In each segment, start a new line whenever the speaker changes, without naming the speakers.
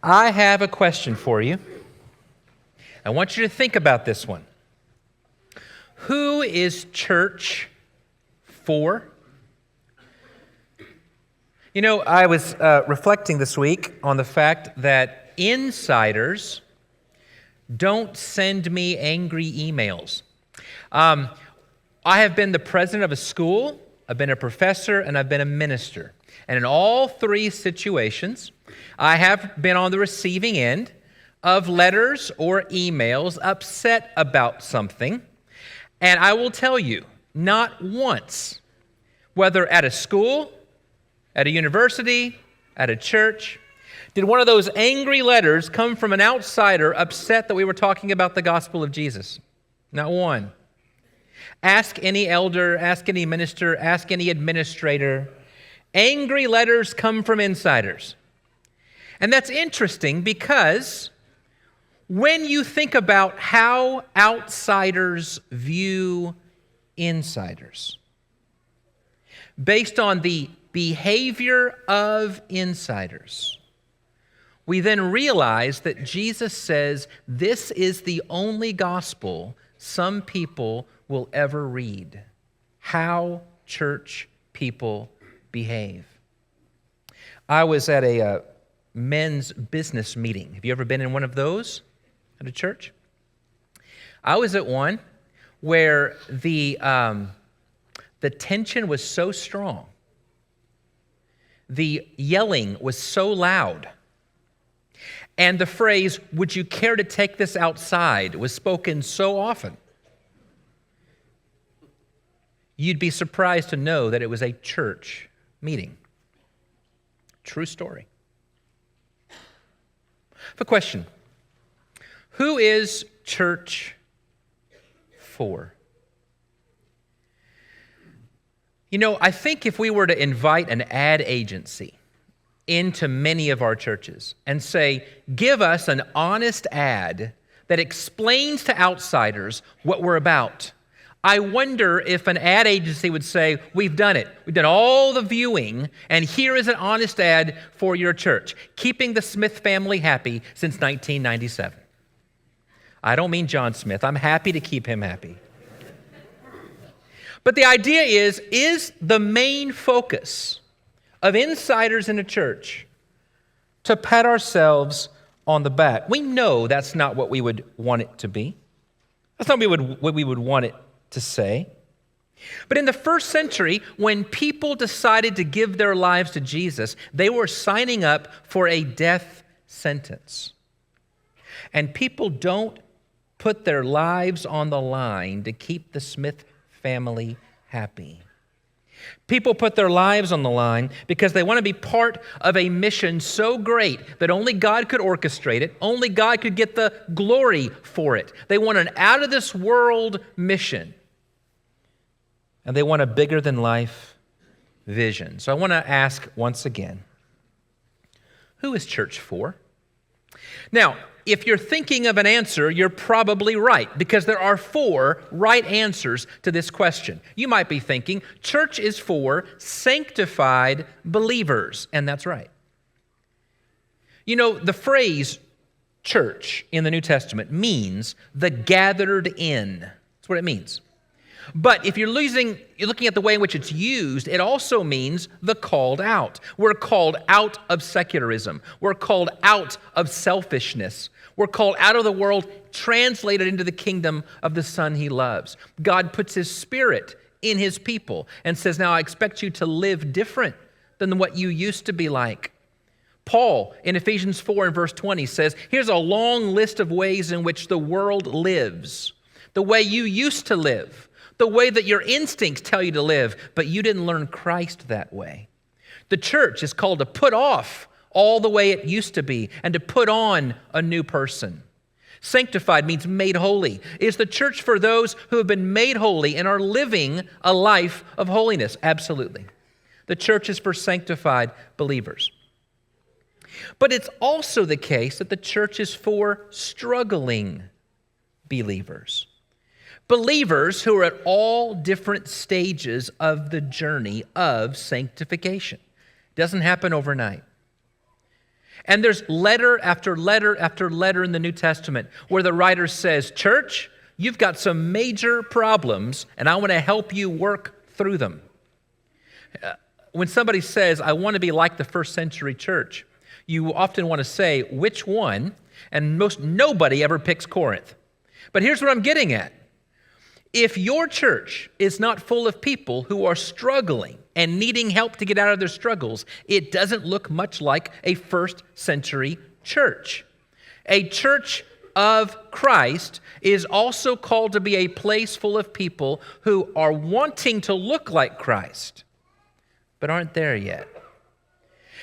I have a question for you. I want you to think about this one. Who is church for? You know, I was reflecting this week on the fact that insiders don't send me angry emails. I have been the president of a school, I've been a professor, and I've been a minister. And in all three situations, I have been on the receiving end of letters or emails upset about something. And I will tell you, not once, whether at a school, at a university, at a church, did one of those angry letters come from an outsider upset that we were talking about the gospel of Jesus. Not one. Ask any elder, ask any minister, ask any administrator. Angry letters come from insiders. And that's interesting because when you think about how outsiders view insiders, based on the behavior of insiders, we then realize that Jesus says this is the only gospel some people will ever read. How church people behave. I was at a men's business meeting. Have you ever been in one of those at a church? I was at one where the tension was so strong. The yelling was so loud. And the phrase, "Would you care to take this outside?" was spoken so often. You'd be surprised to know that it was a church meeting. True story. The question, who is church for? You know, I think if we were to invite an ad agency into many of our churches and say, give us an honest ad that explains to outsiders what we're about, I wonder if an ad agency would say, we've done it. We've done all the viewing, and here is an honest ad for your church, keeping the Smith family happy since 1997. I don't mean John Smith. I'm happy to keep him happy. But the idea is the main focus of insiders in a church to pat ourselves on the back? We know that's not what we would want it to be. That's not what we would want it to say. But in the first century, when people decided to give their lives to Jesus, they were signing up for a death sentence. And people don't put their lives on the line to keep the Smith family happy. People put their lives on the line because they want to be part of a mission so great that only God could orchestrate it, only God could get the glory for it. They want an out-of-this-world mission. And they want a bigger-than-life vision. So I want to ask once again, who is church for? Now, if you're thinking of an answer, you're probably right, because there are 4 right answers to this question. You might be thinking, church is for sanctified believers, and that's right. You know, the phrase church in the New Testament means the gathered in. That's what it means. But if you're looking at the way in which it's used, it also means the called out. We're called out of secularism. We're called out of selfishness. We're called out of the world, translated into the kingdom of the Son He loves. God puts His Spirit in His people and says, now I expect you to live different than what you used to be like. Paul in Ephesians 4 and verse 20 says, here's a long list of ways in which the world lives. The way you used to live, the way that your instincts tell you to live, but you didn't learn Christ that way. The church is called to put off all the way it used to be and to put on a new person. Sanctified means made holy. Is the church for those who have been made holy and are living a life of holiness? Absolutely. The church is for sanctified believers. But it's also the case that the church is for struggling believers. Believers who are at all different stages of the journey of sanctification. It doesn't happen overnight. And there's letter after letter after letter in the New Testament where the writer says, church, you've got some major problems, and I want to help you work through them. When somebody says, I want to be like the first century church, you often want to say, which one? And nobody ever picks Corinth. But here's what I'm getting at. If your church is not full of people who are struggling and needing help to get out of their struggles, it doesn't look much like a first century church. A church of Christ is also called to be a place full of people who are wanting to look like Christ, but aren't there yet.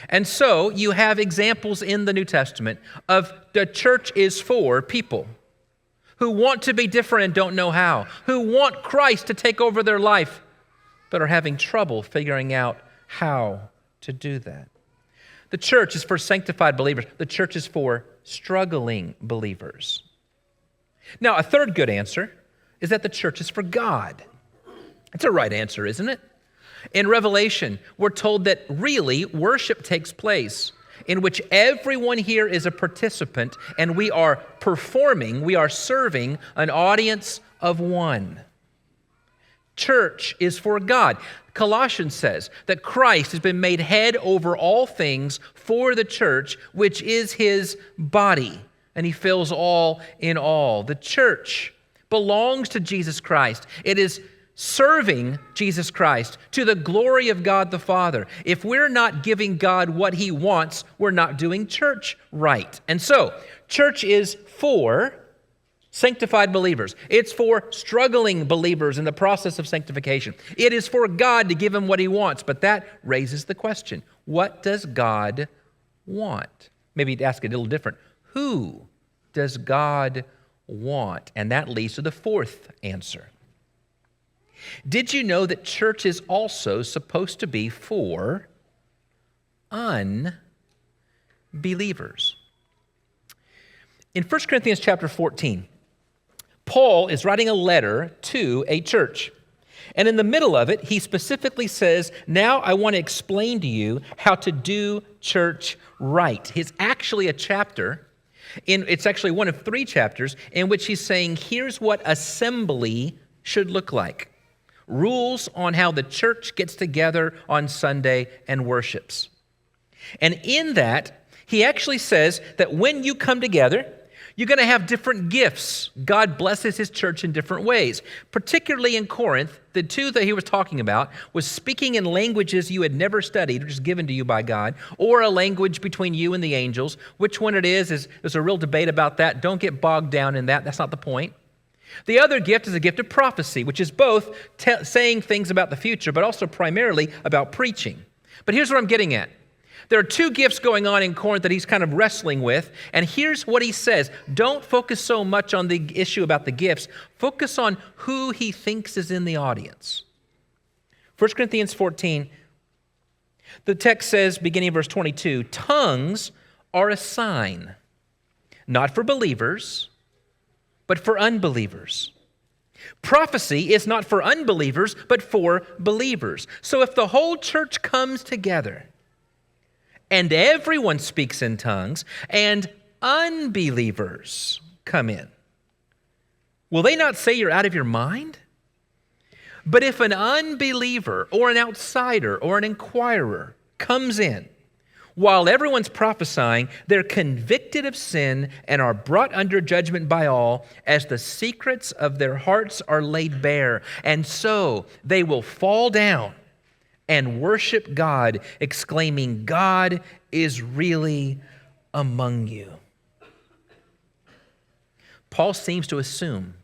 And so you have examples in the New Testament of the church is for people who want to be different and don't know how, who want Christ to take over their life, but are having trouble figuring out how to do that. The church is for sanctified believers. The church is for struggling believers. Now, a third good answer is that the church is for God. It's a right answer, isn't it? In Revelation, we're told that really worship takes place in which everyone here is a participant and we are performing, we are serving an audience of one. Church is for God. Colossians says that Christ has been made head over all things for the church, which is his body, and he fills all in all. The church belongs to Jesus Christ. It is serving Jesus Christ to the glory of God the Father. If we're not giving God what he wants, we're not doing church right. And so, church is for sanctified believers. It's for struggling believers in the process of sanctification. It is for God to give him what he wants, but that raises the question, what does God want? Maybe to ask it a little different. Who does God want? And that leads to the fourth answer. Did you know that church is also supposed to be for unbelievers? In 1 Corinthians chapter 14, Paul is writing a letter to a church. And in the middle of it, he specifically says, now I want to explain to you how to do church right. It's actually a chapter, it's actually one of 3 chapters, in which he's saying, here's what assembly should look like. Rules on how the church gets together on Sunday and worships. And in that, he actually says that when you come together, you're going to have different gifts. God blesses his church in different ways. Particularly in Corinth, the 2 that he was talking about was speaking in languages you had never studied, which is given to you by God, or a language between you and the angels. Which one it is there's a real debate about that. Don't get bogged down in that. That's not the point. The other gift is a gift of prophecy, which is both saying things about the future, but also primarily about preaching. But here's what I'm getting at. There are 2 gifts going on in Corinth that he's kind of wrestling with, and here's what he says. Don't focus so much on the issue about the gifts. Focus on who he thinks is in the audience. 1 Corinthians 14, the text says, beginning of verse 22, tongues are a sign, not for believers, but for unbelievers. Prophecy is not for unbelievers, but for believers. So if the whole church comes together and everyone speaks in tongues and unbelievers come in, will they not say you're out of your mind? But if an unbeliever or an outsider or an inquirer comes in, while everyone's prophesying, they're convicted of sin and are brought under judgment by all as the secrets of their hearts are laid bare. And so they will fall down and worship God, exclaiming, God is really among you. Paul seems to assume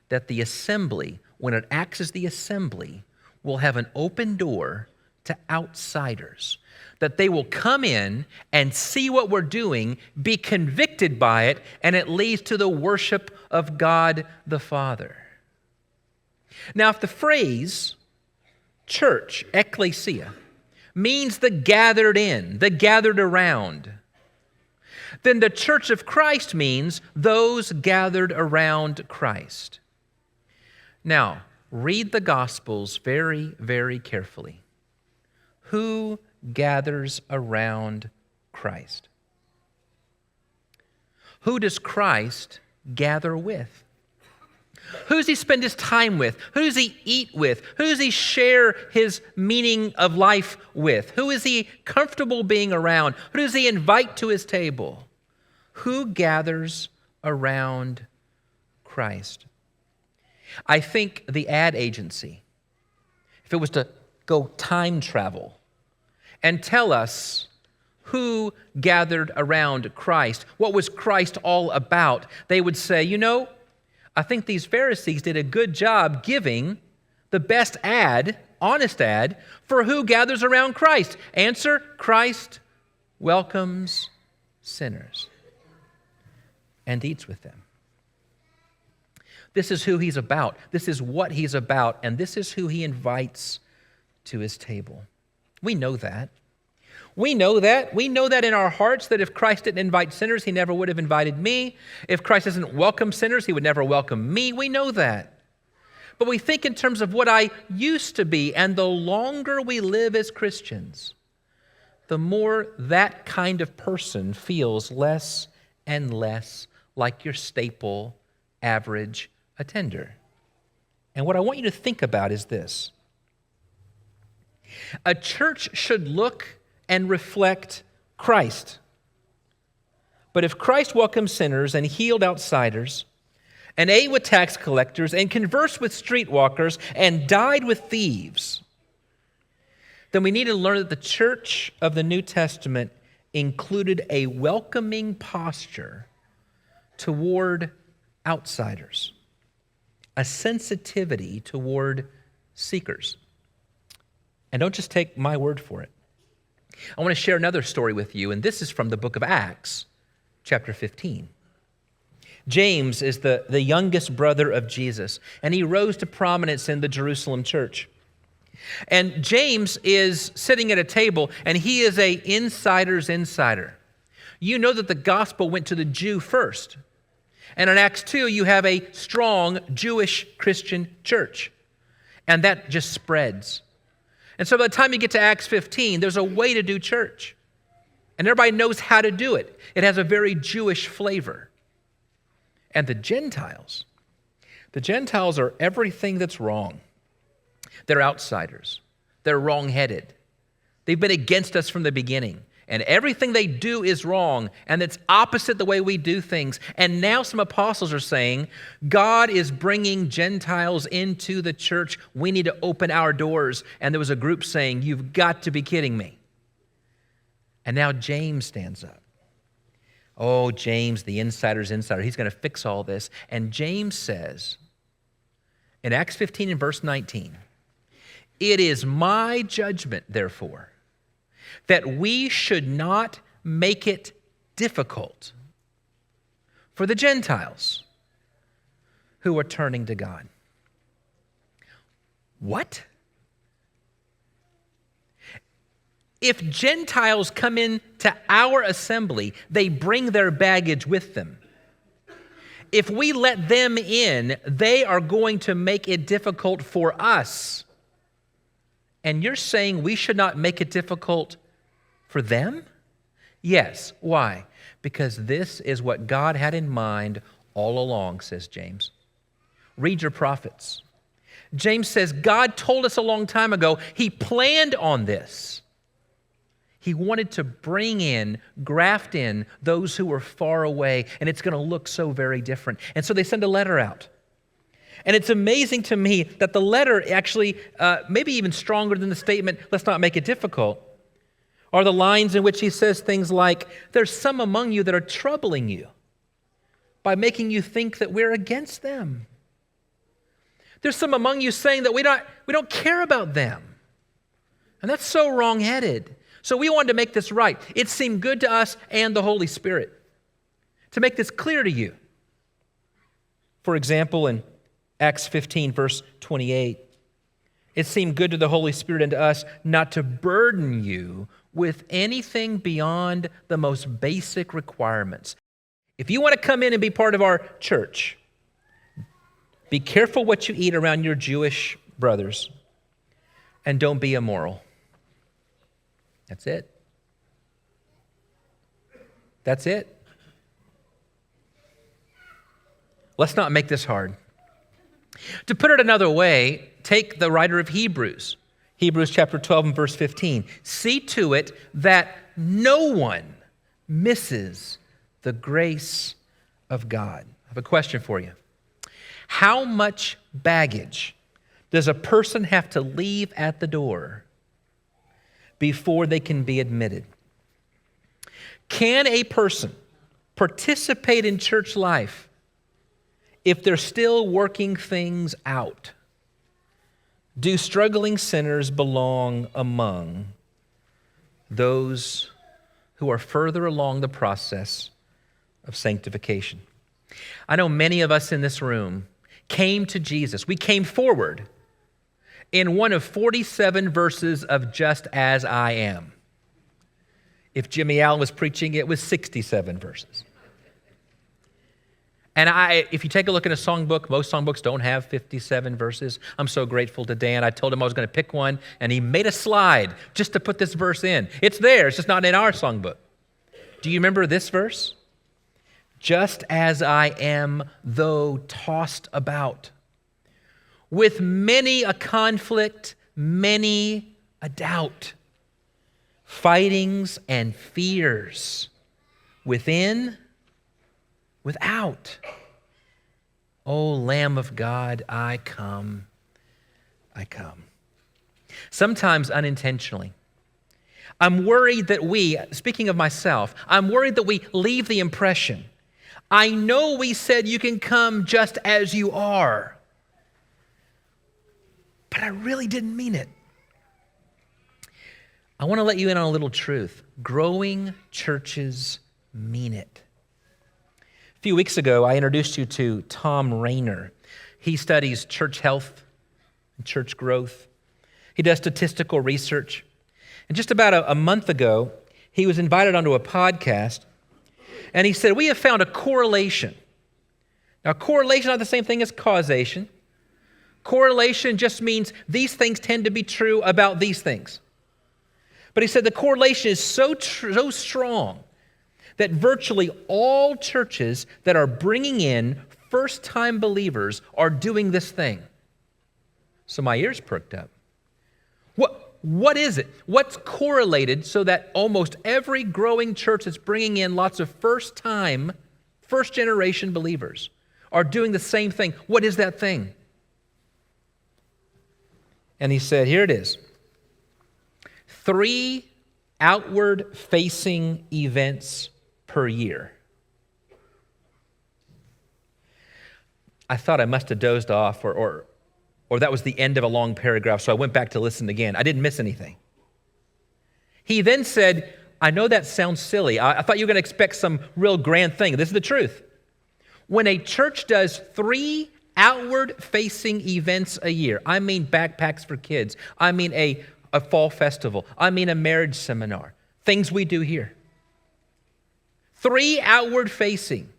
that the assembly, when it acts as the assembly, will have an open door to outsiders, that they will come in and see what we're doing, be convicted by it, and it leads to the worship of God the Father. Now, if the phrase church, ecclesia, means the gathered in, the gathered around, then the church of Christ means those gathered around Christ. Now, read the Gospels very, very carefully. Who gathers around Christ? Who does Christ gather with? Who does he spend his time with? Who does he eat with? Who does he share his meaning of life with? Who is he comfortable being around? Who does he invite to his table? Who gathers around Christ? I think the ad agency, if it was to go time travel and tell us who gathered around Christ, what was Christ all about, they would say, I think these Pharisees did a good job giving the best ad, honest ad, for who gathers around Christ. Answer, Christ welcomes sinners and eats with them. This is who he's about. This is what he's about, and this is who he invites to his table. We know that. We know that. We know that in our hearts, that if Christ didn't invite sinners, he never would have invited me. If Christ doesn't welcome sinners, he would never welcome me. We know that. But we think in terms of what I used to be, and the longer we live as Christians, the more that kind of person feels less and less like your staple, average attender. And what I want you to think about is this. A church should look and reflect Christ. But if Christ welcomed sinners and healed outsiders, and ate with tax collectors, and conversed with streetwalkers, and died with thieves, then we need to learn that the church of the New Testament included a welcoming posture toward outsiders, a sensitivity toward seekers. And don't just take my word for it. I want to share another story with you, and this is from the book of Acts, chapter 15. James is the youngest brother of Jesus, and he rose to prominence in the Jerusalem church. And James is sitting at a table, and he is an insider's insider. You know that the gospel went to the Jew first. And in Acts 2, you have a strong Jewish Christian church. And that just spreads. And so by the time you get to Acts 15, there's a way to do church. And everybody knows how to do it. It has a very Jewish flavor. And the Gentiles are everything that's wrong. They're outsiders. They're wrong-headed. They've been against us from the beginning. And everything they do is wrong, and it's opposite the way we do things. And now some apostles are saying, God is bringing Gentiles into the church. We need to open our doors. And there was a group saying, you've got to be kidding me. And now James stands up. Oh, James, the insider's insider. He's going to fix all this. And James says, in Acts 15 and verse 19, it is my judgment, therefore, that we should not make it difficult for the Gentiles who are turning to God. What? If Gentiles come into our assembly, they bring their baggage with them. If we let them in, they are going to make it difficult for us. And you're saying we should not make it difficult for them? Yes. Why? Because this is what God had in mind all along, says James. Read your prophets. James says God told us a long time ago, he planned on this. He wanted to bring in, graft in those who were far away, and it's going to look so very different. And so they send a letter out. And it's amazing to me that the letter actually, maybe even stronger than the statement, let's not make it difficult, are the lines in which he says things like, there's some among you that are troubling you by making you think that we're against them. There's some among you saying that we don't care about them. And that's so wrong-headed. So we wanted to make this right. It seemed good to us and the Holy Spirit to make this clear to you. For example, in Acts 15, verse 28, it seemed good to the Holy Spirit and to us not to burden you with anything beyond the most basic requirements. If you want to come in and be part of our church, be careful what you eat around your Jewish brothers, and don't be immoral. That's it. That's it. Let's not make this hard. To put it another way, take the writer of Hebrews chapter 12 and verse 15. See to it that no one misses the grace of God. I have a question for you. How much baggage does a person have to leave at the door before they can be admitted? Can a person participate in church life if they're still working things out? Do struggling sinners belong among those who are further along the process of sanctification? I know many of us in this room came to Jesus. We came forward in one of 47 verses of Just As I Am. If Jimmy Allen was preaching, it was 67 verses. And if you take a look in a songbook, most songbooks don't have 57 verses. I'm so grateful to Dan. I told him I was going to pick one, and he made a slide just to put this verse in. It's there, it's just not in our songbook. Do you remember this verse? Just as I am, though tossed about, with many a conflict, many a doubt, fightings and fears, within, without. O Lamb of God, I come, I come. Sometimes unintentionally, I'm worried that speaking of myself, I'm worried that we leave the impression, I know we said you can come just as you are, but I really didn't mean it. I want to let you in on a little truth. Growing churches mean it. A few weeks ago, I introduced you to Tom Rayner. He studies church health and church growth. He does statistical research. And just about a month ago, he was invited onto a podcast, and he said, we have found a correlation. Now, correlation is not the same thing as causation. Correlation just means these things tend to be true about these things. But he said the correlation is so strong that virtually all churches that are bringing in first-time believers are doing this thing. So my ears perked up. What is it? What's correlated so that almost every growing church that's bringing in lots of first-generation believers are doing the same thing? What is that thing? And he said, here it is. 3 outward-facing events per year. I thought I must have dozed off or that was the end of a long paragraph, so I went back to listen again. I didn't miss anything. He then said, I know that sounds silly. I thought you were going to expect some real grand thing. This is the truth. When a church does 3 outward-facing events a year, I mean backpacks for kids, I mean a fall festival, I mean a marriage seminar, things we do here. 3 outward-facing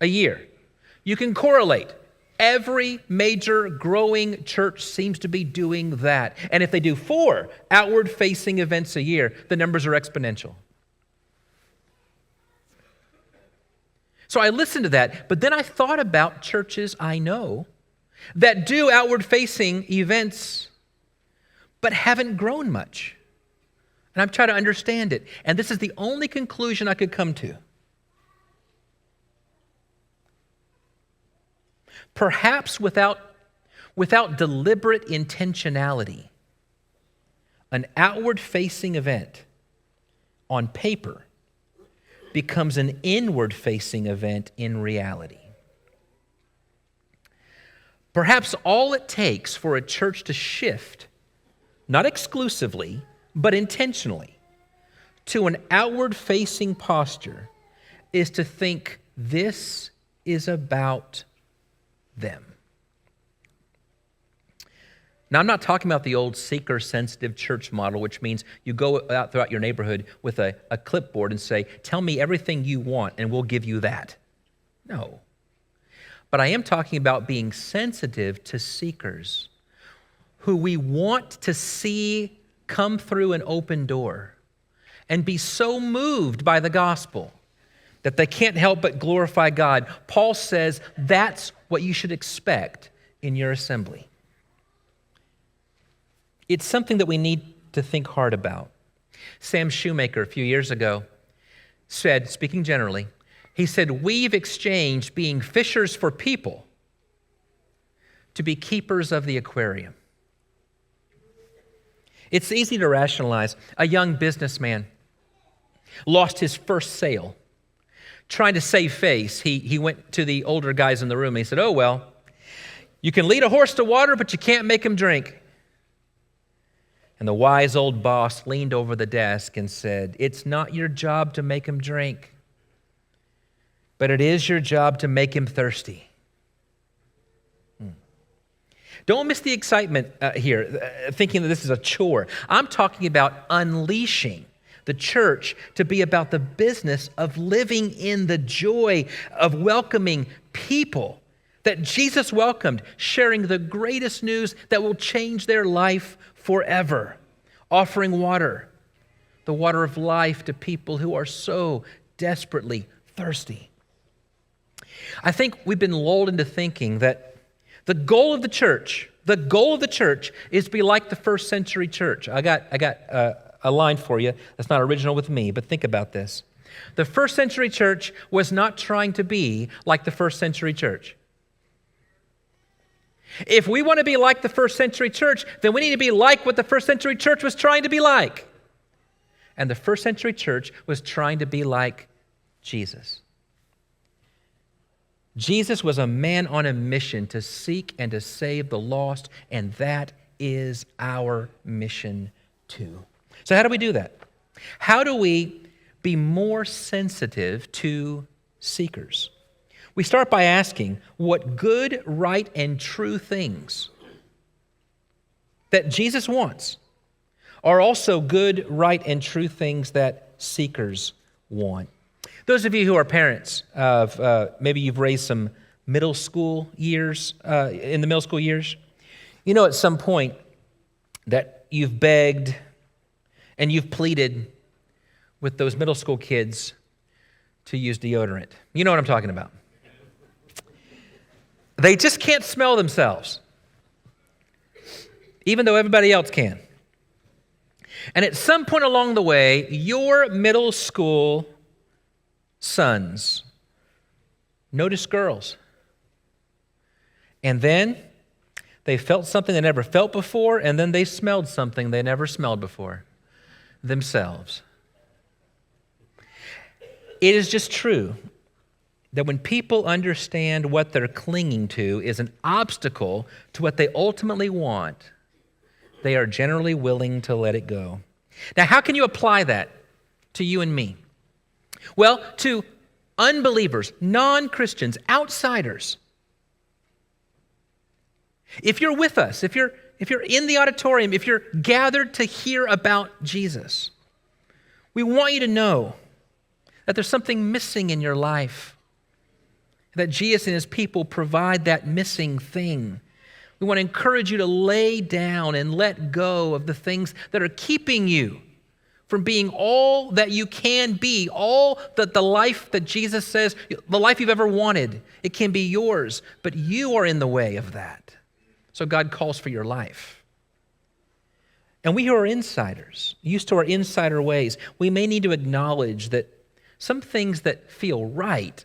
a year. You can correlate. Every major growing church seems to be doing that. And if they do 4 outward-facing events a year, the numbers are exponential. So I listened to that, but then I thought about churches I know that do outward-facing events but haven't grown much. And I'm trying to understand it. And this is the only conclusion I could come to. perhaps without deliberate intentionality, an outward-facing event on paper becomes an inward-facing event in reality. Perhaps all it takes for a church to shift, not exclusively, but intentionally, to an outward-facing posture is to think this is about them. Now, I'm not talking about the old seeker-sensitive church model, which means you go out throughout your neighborhood with a clipboard and say, tell me everything you want and we'll give you that. No. But I am talking about being sensitive to seekers who we want to see come through an open door and be so moved by the gospel that they can't help but glorify God. Paul says that's what you should expect in your assembly. It's something that we need to think hard about. Sam Shoemaker, a few years ago, said, speaking generally, he said, we've exchanged being fishers for people to be keepers of the aquarium. It's easy to rationalize. A young businessman lost his first sale. Trying to save face, he went to the older guys in the room and he said, oh, well, you can lead a horse to water, but you can't make him drink. And the wise old boss leaned over the desk and said, it's not your job to make him drink, but it is your job to make him thirsty. Don't miss the excitement here, thinking that this is a chore. I'm talking about unleashing the church to be about the business of living in the joy of welcoming people that Jesus welcomed, sharing the greatest news that will change their life forever, offering water, the water of life to people who are so desperately thirsty. I think we've been lulled into thinking that the goal of the church is to be like the first century church. I got a line for you that's not original with me, but think about this. The first century church was not trying to be like the first century church. If we want to be like the first century church, then we need to be like what the first century church was trying to be like. And the first century church was trying to be like Jesus. Jesus was a man on a mission to seek and to save the lost, and that is our mission too. So how do we do that? How do we be more sensitive to seekers? We start by asking what good, right, and true things that Jesus wants are also good, right, and true things that seekers want. Those of you who are parents of maybe you've raised some middle school years, in the middle school years, you know at some point that you've begged and you've pleaded with those middle school kids to use deodorant. You know what I'm talking about. They just can't smell themselves, even though everybody else can. And at some point along the way, your middle school sons noticed girls. And then they felt something they never felt before, and then they smelled something they never smelled before themselves. It is just true that when people understand what they're clinging to is an obstacle to what they ultimately want, they are generally willing to let it go. Now, how can you apply that to you and me? Well, to unbelievers, non-Christians, outsiders. If you're with us, if you're in the auditorium, if you're gathered to hear about Jesus, we want you to know that there's something missing in your life, that Jesus and his people provide that missing thing. We want to encourage you to lay down and let go of the things that are keeping you from being all that you can be, all that the life that Jesus says, the life you've ever wanted. It can be yours, but you are in the way of that. So God calls for your life. And we who are insiders, used to our insider ways, we may need to acknowledge that some things that feel right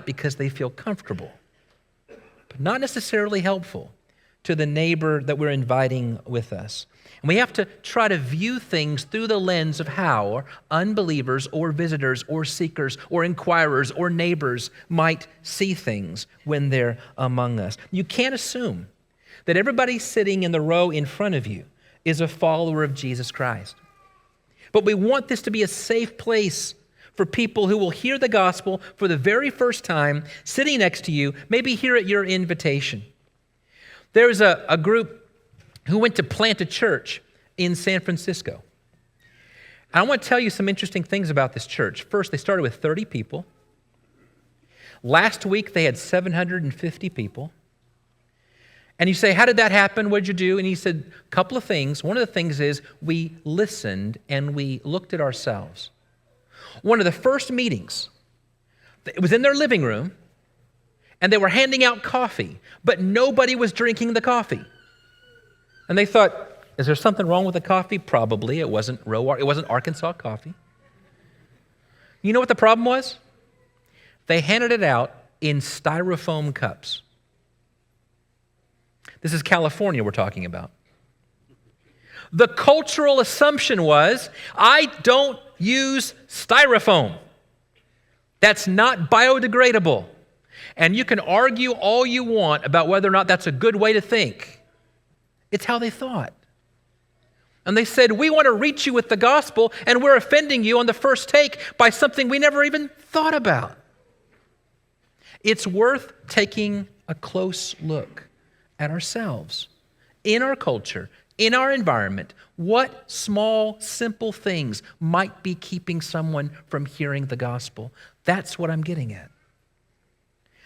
because they feel comfortable. not necessarily helpful to the neighbor that we're inviting with us. And we have to try to view things through the lens of how unbelievers or visitors or seekers or inquirers or neighbors might see things when they're among us. You can't assume that everybody sitting in the row in front of you is a follower of Jesus Christ. But we want this to be a safe place for people who will hear the gospel for the very first time, sitting next to you, maybe hear at your invitation. There's a group who went to plant a church in San Francisco. And I want to tell you some interesting things about this church. First, they started with 30 people. Last week, they had 750 people. And you say, how did that happen? What did you do? And he said, a couple of things. One of the things is we listened and we looked at ourselves. One of the first meetings, it was in their living room, and they were handing out coffee, but nobody was drinking the coffee. And they thought, is there something wrong with the coffee? Probably. It wasn't Arkansas coffee. You know what the problem was? They handed it out in styrofoam cups. This is California we're talking about. The cultural assumption was, I don't use styrofoam. That's not biodegradable. And you can argue all you want about whether or not that's a good way to think. It's how they thought. And they said, we want to reach you with the gospel, and we're offending you on the first take by something we never even thought about. It's worth taking a close look at ourselves, in our culture, in our environment. What small, simple things might be keeping someone from hearing the gospel? That's what I'm getting at.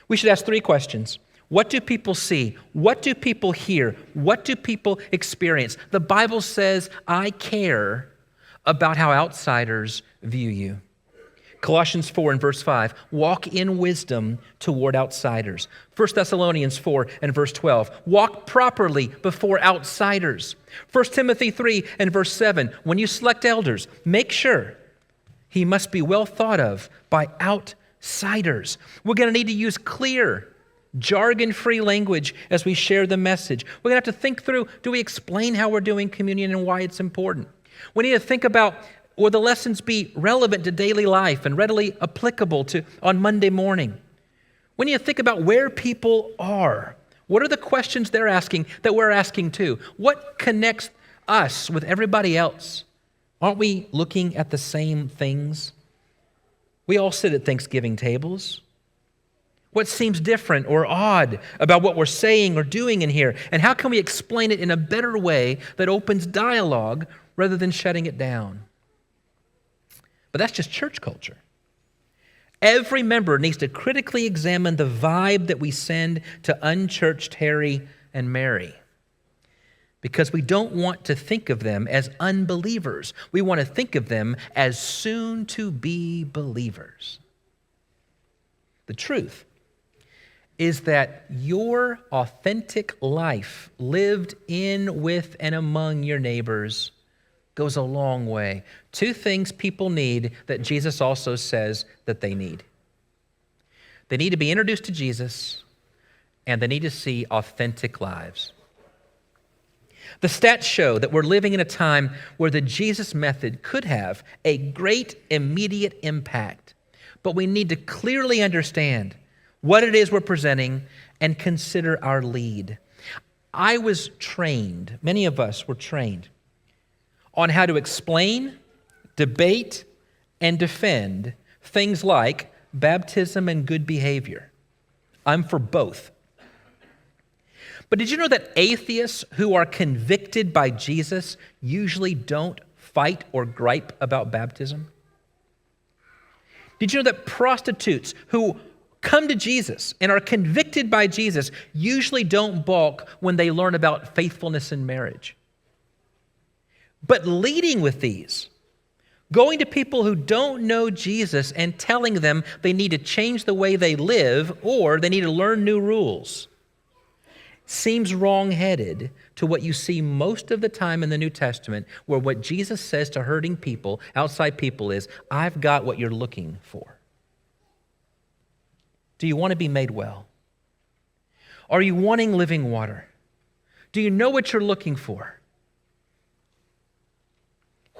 We should ask 3 questions. What do people see? What do people hear? What do people experience? The Bible says, I care about how outsiders view you. Colossians 4 and verse 5, walk in wisdom toward outsiders. 1 Thessalonians 4 and verse 12, walk properly before outsiders. 1 Timothy 3 and verse 7, when you select elders, make sure he must be well thought of by outsiders. We're going to need to use clear, jargon-free language as we share the message. We're going to have to think through, do we explain how we're doing communion and why it's important? We need to think about, will the lessons be relevant to daily life and readily applicable to on Monday morning? We need to think about where people are. What are the questions they're asking that we're asking too? What connects us with everybody else? Aren't we looking at the same things? We all sit at Thanksgiving tables. What seems different or odd about what we're saying or doing in here? And how can we explain it in a better way that opens dialogue rather than shutting it down? But that's just church culture. Every member needs to critically examine the vibe that we send to unchurched Harry and Mary, because we don't want to think of them as unbelievers. We want to think of them as soon-to-be believers. The truth is that your authentic life lived in, with, and among your neighbors goes a long way. 2 things people need that Jesus also says that they need. They need to be introduced to Jesus, and they need to see authentic lives. The stats show that we're living in a time where the Jesus method could have a great immediate impact, but we need to clearly understand what it is we're presenting and consider our lead. I was trained, many of us were trained, on how to explain, debate, and defend things like baptism and good behavior. I'm for both. But did you know that atheists who are convicted by Jesus usually don't fight or gripe about baptism? Did you know that prostitutes who come to Jesus and are convicted by Jesus usually don't balk when they learn about faithfulness in marriage? But leading with these, going to people who don't know Jesus and telling them they need to change the way they live or they need to learn new rules, seems wrong-headed to what you see most of the time in the New Testament, where what Jesus says to hurting people, outside people, is, I've got what you're looking for. Do you want to be made well? Are you wanting living water? Do you know what you're looking for?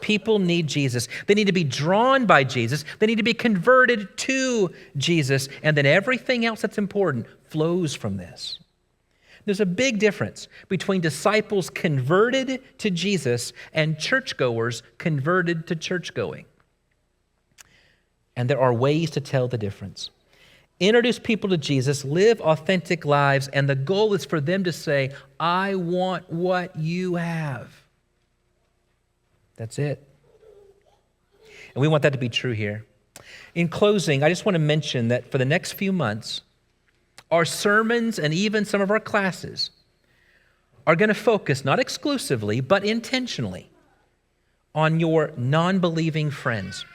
People need Jesus. They need to be drawn by Jesus. They need to be converted to Jesus. And then everything else that's important flows from this. There's a big difference between disciples converted to Jesus and churchgoers converted to churchgoing. And there are ways to tell the difference. Introduce people to Jesus, live authentic lives, and the goal is for them to say, I want what you have. That's it. And we want that to be true here. In closing, I just want to mention that for the next few months, our sermons and even some of our classes are going to focus, not exclusively, but intentionally, on your non-believing friends.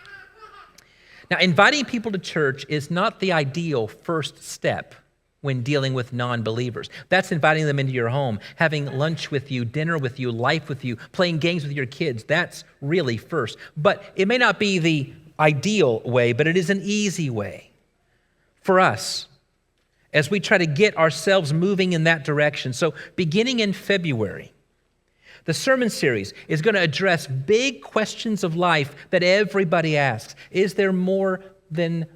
Now, inviting people to church is not the ideal first step when dealing with non-believers. That's inviting them into your home, having lunch with you, dinner with you, life with you, playing games with your kids. That's really first. But it may not be the ideal way, but it is an easy way for us as we try to get ourselves moving in that direction. So beginning in February, the sermon series is going to address big questions of life that everybody asks. Is there more than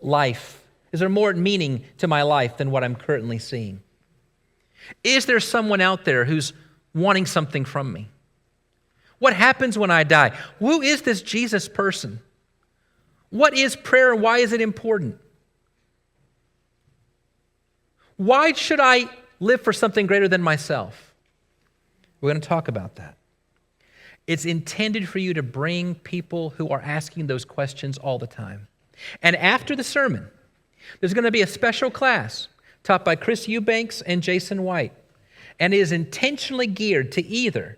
life? Is there more meaning to my life than what I'm currently seeing? Is there someone out there who's wanting something from me? What happens when I die? Who is this Jesus person? What is prayer and why is it important? Why should I live for something greater than myself? We're going to talk about that. It's intended for you to bring people who are asking those questions all the time. And after the sermon, there's going to be a special class taught by Chris Eubanks and Jason White. And it is intentionally geared to either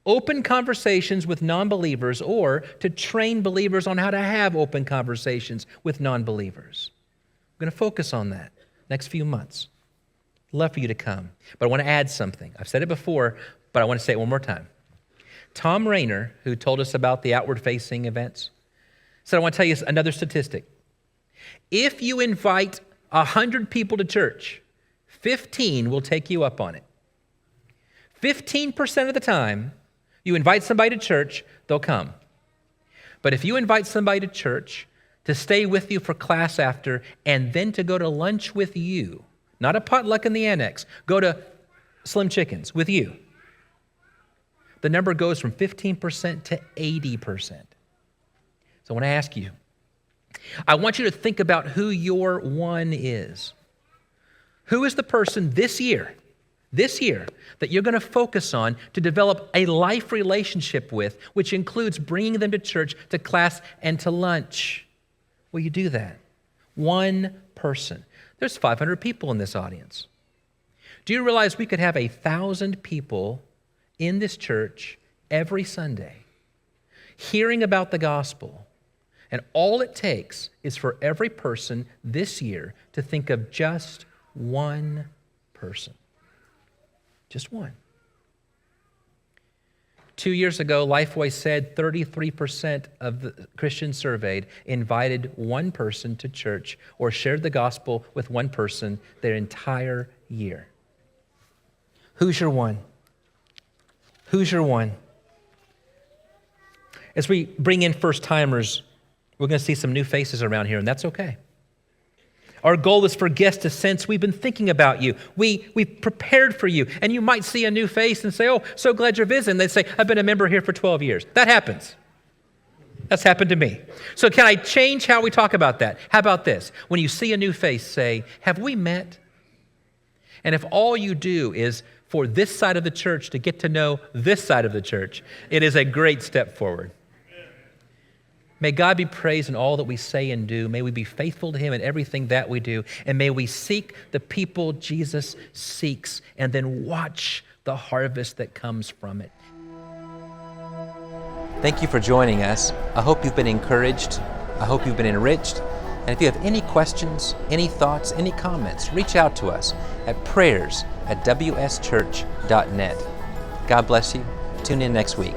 open conversations with non-believers or to train believers on how to have open conversations with non-believers. We're going to focus on that next few months. Love for you to come. But I want to add something. I've said it before, but I want to say it one more time. Tom Rayner, who told us about the outward-facing events, said, I want to tell you another statistic. If you invite 100 people to church, 15 will take you up on it. 15% of the time, you invite somebody to church, they'll come. But if you invite somebody to church to stay with you for class after and then to go to lunch with you, not a potluck in the annex, go to Slim Chickens with you, the number goes from 15% to 80%. So I want to ask you, I want you to think about who your one is. Who is the person this year, that you're going to focus on to develop a life relationship with, which includes bringing them to church, to class, and to lunch? Will you do that? One person. There's 500 people in this audience. Do you realize we could have 1,000 people in this church every Sunday hearing about the gospel? And all it takes is for every person this year to think of just one person. Just one. 2 years ago, Lifeway said 33% of the Christians surveyed invited one person to church or shared the gospel with one person their entire year. Who's your one? Who's your one? As we bring in first-timers, we're going to see some new faces around here, and that's okay. Our goal is for guests to sense we've been thinking about you. We've prepared for you. And you might see a new face and say, oh, so glad you're visiting. They say, I've been a member here for 12 years. That happens. That's happened to me. So can I change how we talk about that? How about this? When you see a new face, say, have we met? And if all you do is for this side of the church to get to know this side of the church, it is a great step forward. May God be praised in all that we say and do. May we be faithful to Him in everything that we do. And may we seek the people Jesus seeks and then watch the harvest that comes from it. Thank you for joining us. I hope you've been encouraged. I hope you've been enriched. And if you have any questions, any thoughts, any comments, reach out to us at prayers@wschurch.net. God bless you. Tune in next week.